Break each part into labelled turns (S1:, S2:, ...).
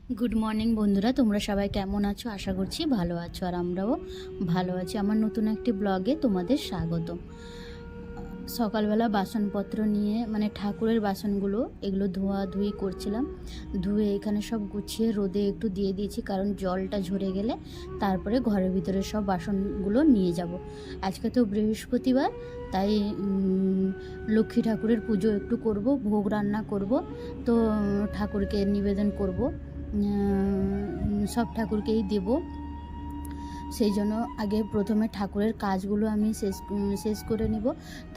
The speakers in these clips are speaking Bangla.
S1: গুড মর্নিং বন্ধুরা, তোমরা সবাই কেমন আছো? আশা করছি ভালো আছো, আর আমরাও ভালো আছি। আমার নতুন একটি ব্লগে তোমাদের স্বাগত। সকালবেলা বাসনপত্র নিয়ে ঠাকুরের বাসনগুলো এগুলো ধোয়াধুয়ি করছিলাম। ধুয়ে এখানে সব গুছিয়ে রোদে একটু দিয়ে দিয়েছি, কারণ জলটা ঝরে গেলে তারপরে ঘরের ভিতরে সব বাসনগুলো নিয়ে যাব। আজকে তো বৃহস্পতিবার, তাই লক্ষ্মী ঠাকুরের পুজো একটু করব, ভোগ রান্না করব। তো ঠাকুরকে নিবেদন করব, সব ঠাকুরকেই দেব। সেই জন্য আগে প্রথমে ঠাকুরের কাজগুলো আমি শেষ করে নিব,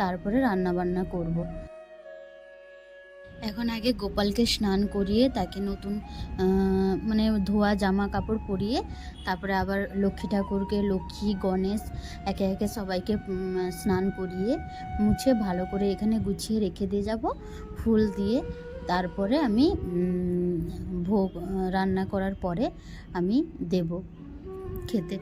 S1: তারপরে রান্নাবান্না করব। এখন আগে গোপালকে স্নান করিয়ে তাকে নতুন ধোয়া জামা কাপড় পরিয়ে তারপরে আবার লক্ষ্মী ঠাকুরকে, লক্ষ্মী গণেশ একে একে সবাইকে স্নান করিয়ে মুছে ভালো করে এখানে গুছিয়ে রেখে দিয়ে যাব ফুল দিয়ে। তারপরে আমি ভোগ রান্না করার পরে আমি দেব খেতে।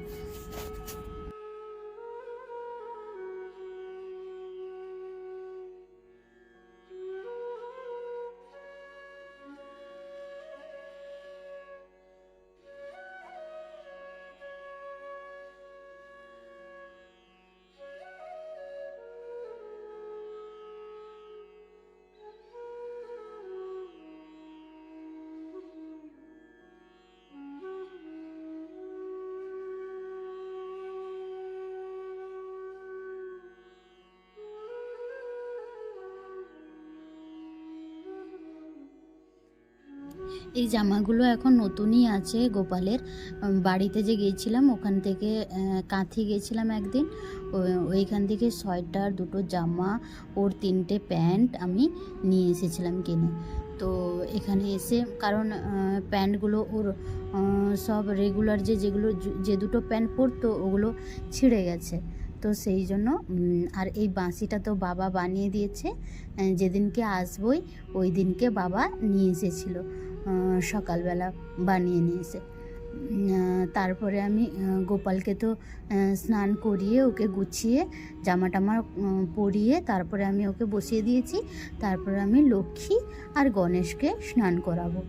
S1: এই জামাগুলো এখন নতুনই আছে গোপালের। বাড়িতে যে গিয়েছিলাম ওখান থেকে কাঁথি গেছিলাম একদিন, ওইখান থেকে সোয়েটার, দুটো জামা, ওর 3টে প্যান্ট আমি নিয়ে এসেছিলাম কিনে। তো এখানে এসে, কারণ প্যান্টগুলো ওর সব রেগুলার যে দুটো প্যান্ট পরতো ওগুলো ছিঁড়ে গেছে। তো সেই জন্য আর এই বাঁশিটা তো বাবা বানিয়ে দিয়েছে, যেদিনকে আসবই ওই দিনকে বাবা নিয়ে এসেছিলো, সকালবেলা বানিয়ে নিয়ে এসে। তারপরে আমি গোপালকে তো স্নান করিয়ে ওকে গুছিয়ে জামা টামা পরিয়ে তারপরে আমি ওকে বসিয়ে দিয়েছি। তারপরে আমি লক্ষ্মী আর গণেশকে স্নান করাবো।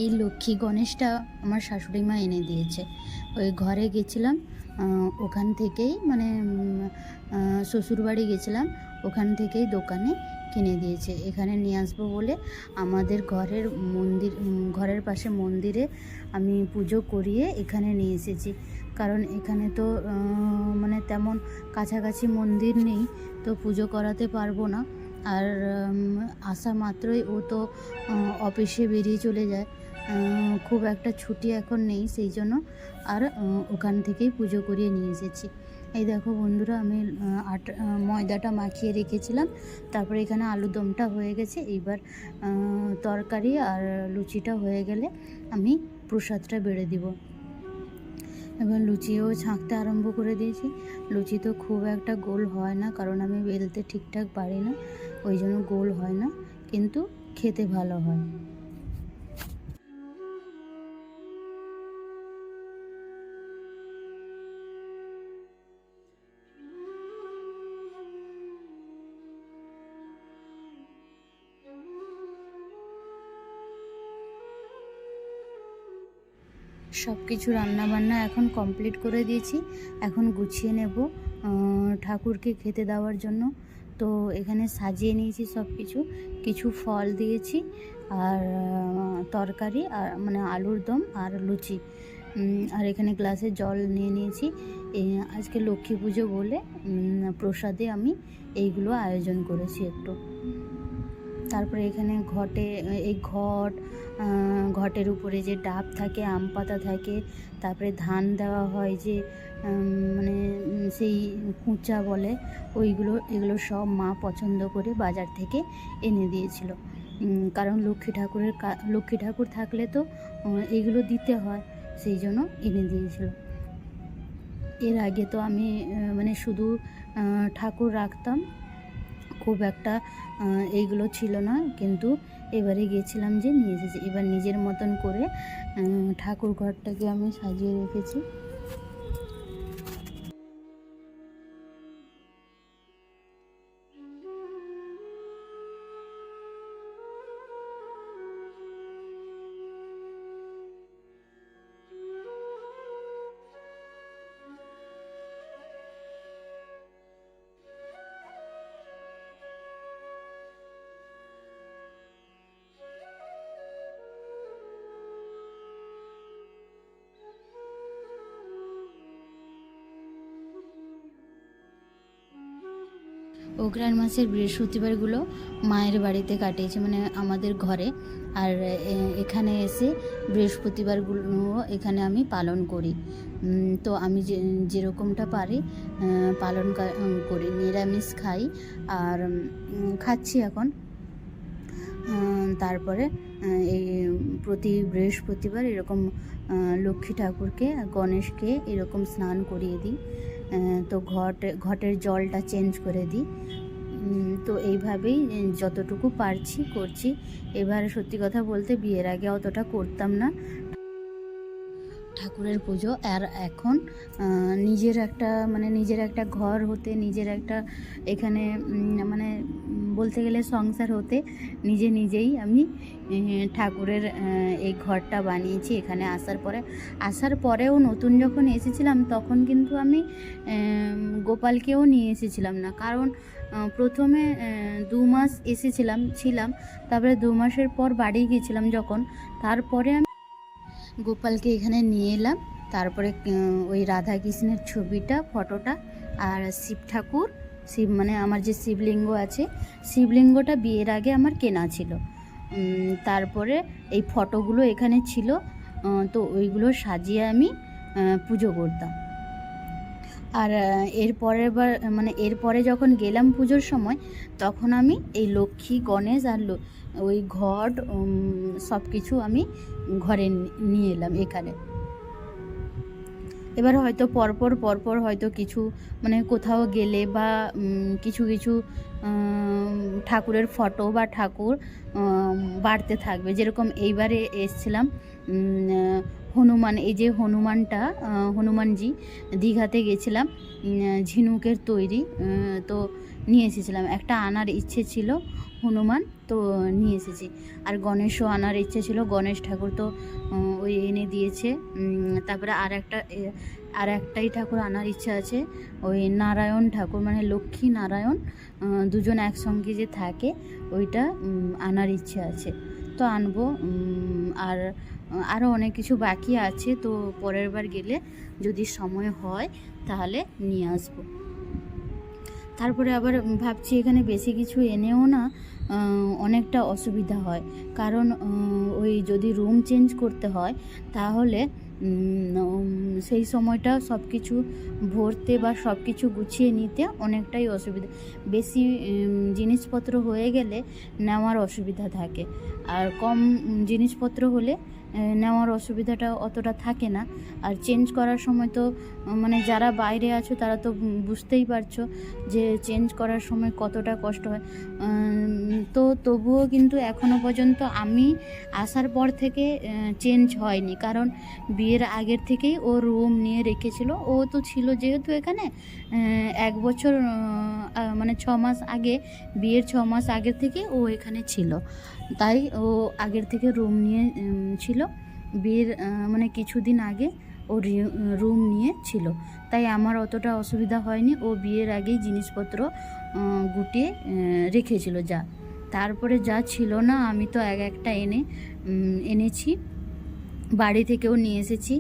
S1: এই লক্ষ্মী গণেশটা আমার শাশুড়ি মা এনে দিয়েছে। ওই ঘরে গেছিলাম, ওখান থেকেই শ্বশুরবাড়ি গেছিলাম, ওখান থেকেই দোকানে কিনে দিয়েছে। এখানে নিয়ে আসবো বলে আমাদের ঘরের পাশে মন্দিরে আমি পুজো করিয়ে এখানে নিয়ে এসেছি। কারণ এখানে তো তেমন কাছাকাছি মন্দির নেই, তো পুজো করাতে পারবো না। আর আসা মাত্রই ও তো অফিসে বেরিয়ে চলে যায়, খুব একটা ছুটি এখন নেই, সেই জন্য আর ওখান থেকেই পুজো করিয়ে নিয়ে এসেছি। এই দেখো বন্ধুরা, আমি ময়দাটা মাখিয়ে রেখেছিলাম, তারপরে এখানে আলুদমটা হয়ে গেছে। এইবার তরকারি আর লুচিটা হয়ে গেলে আমি প্রসাদটা বেড়ে দিব। এবার লুচিও ছাঁকতে আরম্ভ করে দিয়েছি। লুচি তো খুব একটা গোল হয় না, কারণ আমি বেলতে ঠিকঠাক পারি না, ওই জন্য গোল হয় না, কিন্তু খেতে ভালো হয়। সব কিছু রান্নাবান্না এখন কমপ্লিট করে দিয়েছি, এখন গুছিয়ে নেব ঠাকুরকে খেতে দেওয়ার জন্য। তো এখানে সাজিয়ে নিয়েছি সব কিছু, কিছু ফল দিয়েছি, আর তরকারি, আর আলুর দম আর লুচি, আর এখানে গ্লাসে জল নিয়ে নিয়েছি। আজকে লক্ষ্মী পুজো বলে প্রসাদে আমি এইগুলো আয়োজন করেছি একটু। তারপরে এখানে ঘটের উপরে যে ডাব থাকে, আম পাতা থাকে, তারপরে ধান দেওয়া হয় যে সেই কুঁচা বলে, এগুলো সব মা পছন্দ করে বাজার থেকে এনে দিয়েছিল। কারণ লক্ষ্মী ঠাকুর থাকলে তো এগুলো দিতে হয়, সেই জন্য এনে দিয়েছিল। এর আগে তো আমি শুধু ঠাকুর রাখতাম, খুব একটা এইগুলো ছিল না, কিন্তু এবারে গিয়েছিলাম যে নিয়ে এসেছি। এবার নিজের মতন করে ঠাকুর ঘরটাকে আমি সাজিয়ে রেখেছি। অঘ্রাণ মাসের বৃহস্পতিবারগুলো মায়ের বাড়িতে কাটিয়েছে, মানে আমাদের ঘরে। আর এখানে এসে বৃহস্পতিবারগুলো এখানে আমি পালন করি। তো আমি যেরকমটা পারি পালন করি, নিরামিষ খাই আর খাচ্ছি এখন। তারপরে এই প্রতি বৃহস্পতিবার এরকম লক্ষ্মী ঠাকুরকে, গণেশকে এরকম স্নান করিয়ে দিই। তো ঘটের জলটা চেঞ্জ করে দিই। তো এইভাবেই যতটুকু পারছি করছি। এবার সত্যি কথা বলতে বিয়ের আগে অতটা করতাম না ঠাকুরের পুজো। আর এখন নিজের একটা ঘর হতে, নিজের একটা এখানে মানে বলতে গেলে সংসার হতে নিজেই আমি ঠাকুরের এই ঘরটা বানিয়েছি। এখানে আসার পরেও নতুন যখন এসেছিলাম তখন কিন্তু আমি গোপালকেও নিয়ে এসেছিলাম না, কারণ প্রথমে 2 মাস ছিলাম, তারপরে 2 মাসের পর বাড়ি গিয়েছিলাম যখন, তারপরে আমি গোপালকে এখানে নিয়ে এলাম। তারপরে ওই রাধা কৃষ্ণের ছবিটা, ফটোটা, আর শিব মানে আমার যে শিবলিঙ্গ আছে, শিবলিঙ্গটা বিয়ের আগে আমার কেনা ছিল। তারপরে এই ফটোগুলো এখানে ছিল, তো ওইগুলো সাজিয়ে আমি পুজো করতাম। আর এরপরে যখন গেলাম পুজোর সময়, তখন আমি এই লক্ষ্মী, গণেশ আর ওই ঘট সব কিছু আমি ঘরে নিয়ে এলাম এখানে। এবার হয়তো পরপর হয়তো কিছু মানে কোথাও গেলে বা কিছু ঠাকুরের ফটো বা ঠাকুর বাড়তে থাকবে। যেরকম এইবারে এসছিলাম হনুমান, এই যে হনুমানজি দীঘাতে গেছিলাম, ঝিনুকের তৈরি, তো নিয়ে এসেছিলাম। একটা আনার ইচ্ছে ছিল হনুমান, তো নিয়ে এসেছি। আর গণেশও আনার ইচ্ছে ছিল, গণেশ ঠাকুর তো ওই এনে দিয়েছে। তারপরে আর একটাই ঠাকুর আনার ইচ্ছা আছে, ওই নারায়ণ ঠাকুর, মানে লক্ষ্মী নারায়ণ দুজন একসঙ্গে যে থাকে, ওইটা আনার ইচ্ছে আছে, তো আনবো। আর আরও অনেক কিছু বাকি আছে, তো পরের বার গেলে যদি সময় হয় তাহলে নিয়ে আসবো। তারপরে আবার ভাবছি এখানে বেশি কিছু এনেও না অনেকটা অসুবিধা হয়, কারণ ওই যদি রুম চেঞ্জ করতে হয় তাহলে সেই সময়টা সব কিছু ভরতে বা সব কিছু গুছিয়ে নিতে অনেকটাই অসুবিধা। বেশি জিনিসপত্র হয়ে গেলে নেওয়ার অসুবিধা থাকে, আর কম জিনিসপত্র হলে নেওয়ার অসুবিধাটা অতটা থাকে না। আর চেঞ্জ করার সময় তো মানে যারা বাইরে আছো তারা তো বুঝতেই পারছো যে চেঞ্জ করার সময় কতটা কষ্ট হয়। তো তবুও কিন্তু এখনও পর্যন্ত আমি আসার পর থেকে চেঞ্জ হয়নি, কারণ বিয়ের আগের থেকেই ও রুম নিয়ে রেখেছিল। ও তো ছিল যেহেতু এখানে 1 বছর মানে 6 মাস আগে, বিয়ের 6 মাস আগের থেকে ও এখানে ছিল, তাই ও আগের থেকে রুম নিয়ে ছিল। বিয়ের মানে কিছুদিন আগে ও রুম নিয়ে ছিল, তাই আমার অতটা অসুবিধা হয়নি। ও বিয়ের আগেই জিনিসপত্র গুটিয়ে রেখেছিল যা, তারপরে যা ছিল না আমি তো একটা এনেছি, বাড়ি থেকেও নিয়ে এসেছি।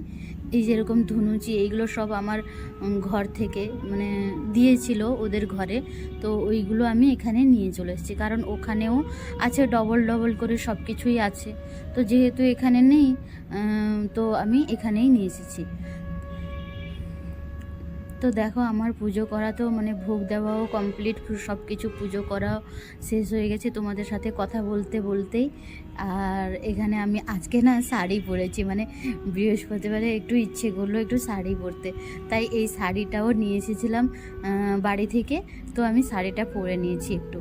S1: এই যেরকম ধুনুচি, এইগুলো সব আমার ঘর থেকে মানে দিয়েছিল ওদের ঘরে, তো ওইগুলো আমি এখানে নিয়ে চলে এসেছি, কারণ ওখানেও আছে ডবল করে সব কিছুই আছে। তো যেহেতু এখানে নেই, তো আমি এখানেই নিয়ে এসেছি। তো দেখো আমার পুজো করা তো মানে ভোগ দেওয়াও কমপ্লিট, সব কিছু পুজো করাও শেষ হয়ে গেছে তোমাদের সাথে কথা বলতে বলতেই। আর এখানে আমি আজকে না শাড়ি পরেছি, মানে বৃহস্পতিবারে একটু ইচ্ছে করলো একটু শাড়ি পরতে, তাই এই শাড়িটাও নিয়ে এসেছিলাম বাড়ি থেকে। তো আমি শাড়িটা পরে নিয়েছি একটু,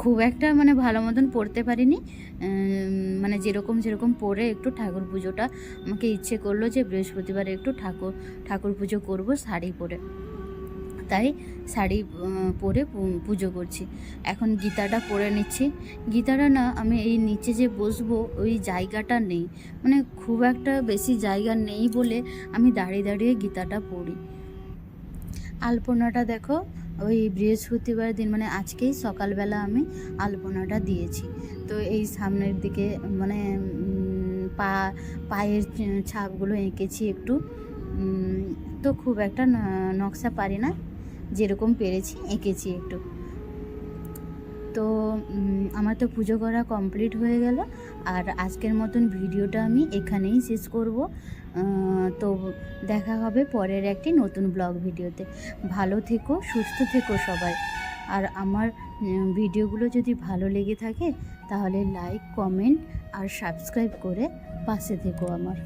S1: খুব একটা মানে ভালো মতন পরতে পারিনি, মানে যেরকম পরে একটু ঠাকুর পুজোটা আমাকে ইচ্ছে করলো যে বৃহস্পতিবার একটু ঠাকুর পুজো করব শাড়ি পরে, তাই শাড়ি পরে পুজো করছি। এখন গীতাটা পরে নিচ্ছি। গীতাটা না আমি এই নিচে যে বসবো ওই জায়গাটা নেই, মানে খুব একটা বেশি জায়গা নেই বলে আমি দাঁড়িয়ে দাঁড়িয়ে গীতাটা পড়ি। আলপনাটা দেখো ওই বৃহস্পতিবার দিন মানে আজকেই সকালবেলা আমি আলপনাটা দিয়েছি। তো এই সামনের দিকে মানে পায়ের ছাপগুলো এঁকেছি একটু, তো খুব একটা নকশা পারি না, যেরকম পেরেছি এঁকেছি একটু। তো আমার তো পুজো করা কমপ্লিট হয়ে গেল, আর আজকের মতন ভিডিওটা আমি এখানেই শেষ করব। তো দেখা হবে পরের একটি নতুন ব্লগ ভিডিওতে। ভালো থেকো, সুস্থ থেকো সবাই। আর আমার ভিডিওগুলো যদি ভালো লেগে থাকে তাহলে লাইক, কমেন্ট আর সাবস্ক্রাইব করে পাশে থেকো আমার।